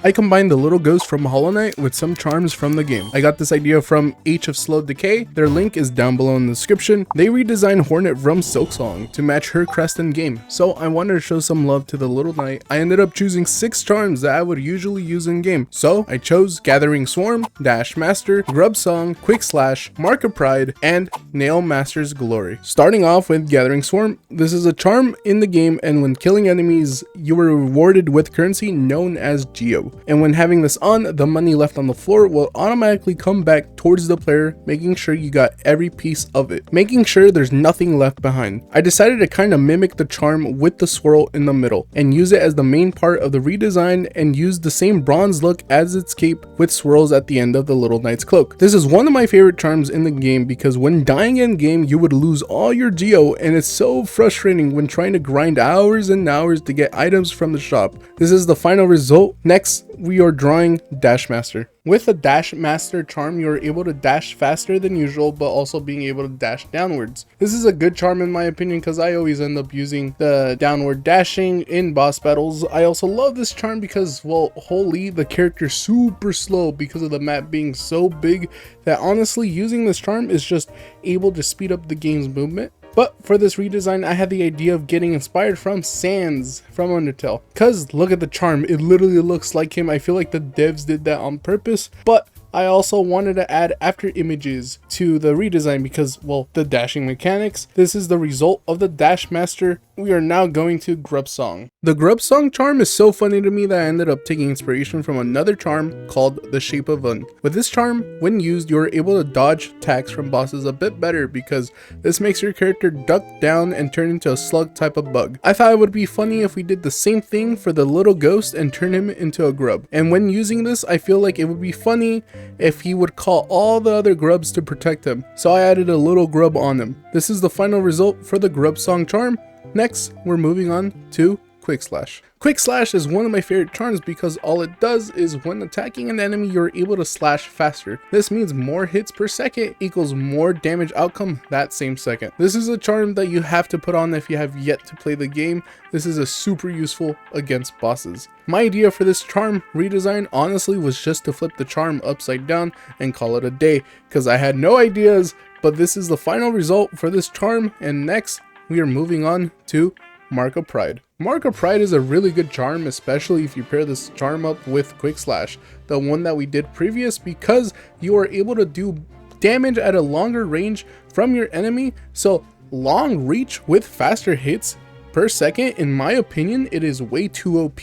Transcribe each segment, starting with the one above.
I combined the little ghost from Hollow Knight with some charms from the game. I got this idea from H of Slow Decay. Their link is down below in the description. They redesigned Hornet from Silksong to match her crest in game, so I wanted to show some love to the little knight. I ended up choosing 6 charms that I would usually use in game, so I chose Gathering Swarm, Dash Master, Grub Song, Quick Slash, Mark of Pride, and Nail Master's Glory. Starting off with Gathering Swarm, this is a charm in the game, and when killing enemies you were rewarded with currency known as Geo, and when having this on, the money left on the floor will automatically come back towards the player, making sure you got every piece of it, making sure there's nothing left behind. I decided to kind of mimic the charm with the swirl in the middle and use it as the main part of the redesign, and use the same bronze look as its cape with swirls at the end of the little knight's cloak. This is one of my favorite charms in the game because when dying in game you would lose all your Geo, and it's so frustrating when trying to grind hours and hours to get items from the shop. This is the final result. Next, we are drawing Dash Master. With the Dash Master charm, you are able to dash faster than usual, but also being able to dash downwards. This is a good charm in my opinion because I always end up using the downward dashing in boss battles. I also love this charm because, well, holy, the character's super slow because of the map being so big that honestly using this charm is just able to speed up the game's movement. But for this redesign, I had the idea of getting inspired from Sans from Undertale. Cause look at the charm, it literally looks like him. I feel like the devs did that on purpose, but I also wanted to add after images to the redesign because, well, the dashing mechanics. This is the result of the Dash Master. We are now going to Grub Song. The Grub Song charm is so funny to me that I ended up taking inspiration from another charm called the Shape of Un. With this charm, when used, you are able to dodge attacks from bosses a bit better because this makes your character duck down and turn into a slug type of bug. I thought it would be funny if we did the same thing for the little ghost and turn him into a grub. And when using this, I feel like it would be funny if he would call all the other grubs to protect him. So I added a little grub on him. This is the final result for the Grub Song charm. Next, we're moving on to Quick Slash. Quick Slash is one of my favorite charms because all it does is when attacking an enemy, you're able to slash faster. This means more hits per second equals more damage outcome that same second. This is a charm that you have to put on if you have yet to play the game. This is a super useful against bosses. My idea for this charm redesign honestly was just to flip the charm upside down and call it a day because I had no ideas, but this is the final result for this charm. And next, we are moving on to Mark of Pride. Mark of Pride is a really good charm, especially if you pair this charm up with Quick Slash, the one that we did previous, because you are able to do damage at a longer range from your enemy. So long reach with faster hits per second, in my opinion, it is way too OP.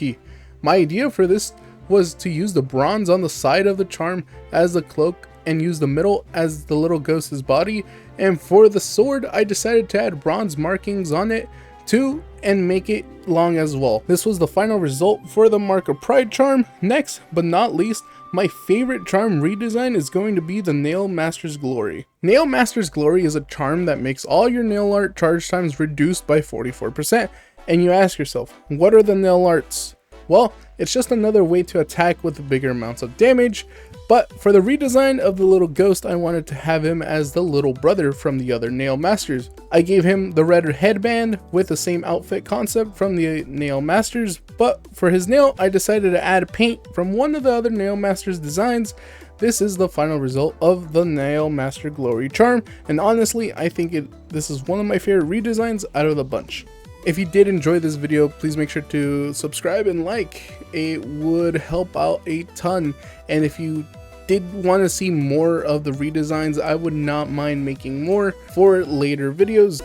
My idea for this was to use the bronze on the side of the charm as the cloak and use the middle as the little ghost's body. And for the sword, I decided to add bronze markings on it too and make it long as well. This was the final result for the Mark of Pride charm. Next but not least, my favorite charm redesign is going to be the Nail Master's Glory. Nail Master's Glory is a charm that makes all your nail art charge times reduced by 44%. And you ask yourself, what are the nail arts? Well, it's just another way to attack with bigger amounts of damage. But for the redesign of the little ghost, I wanted to have him as the little brother from the other Nail Masters. I gave him the red headband with the same outfit concept from the Nail Masters, but for his nail, I decided to add paint from one of the other Nail Masters designs. This is the final result of the Nail Master Glory charm, and honestly, I think this is one of my favorite redesigns out of the bunch. If you did enjoy this video, please make sure to subscribe and like. It would help out a ton. And if you did want to see more of the redesigns, I would not mind making more for later videos.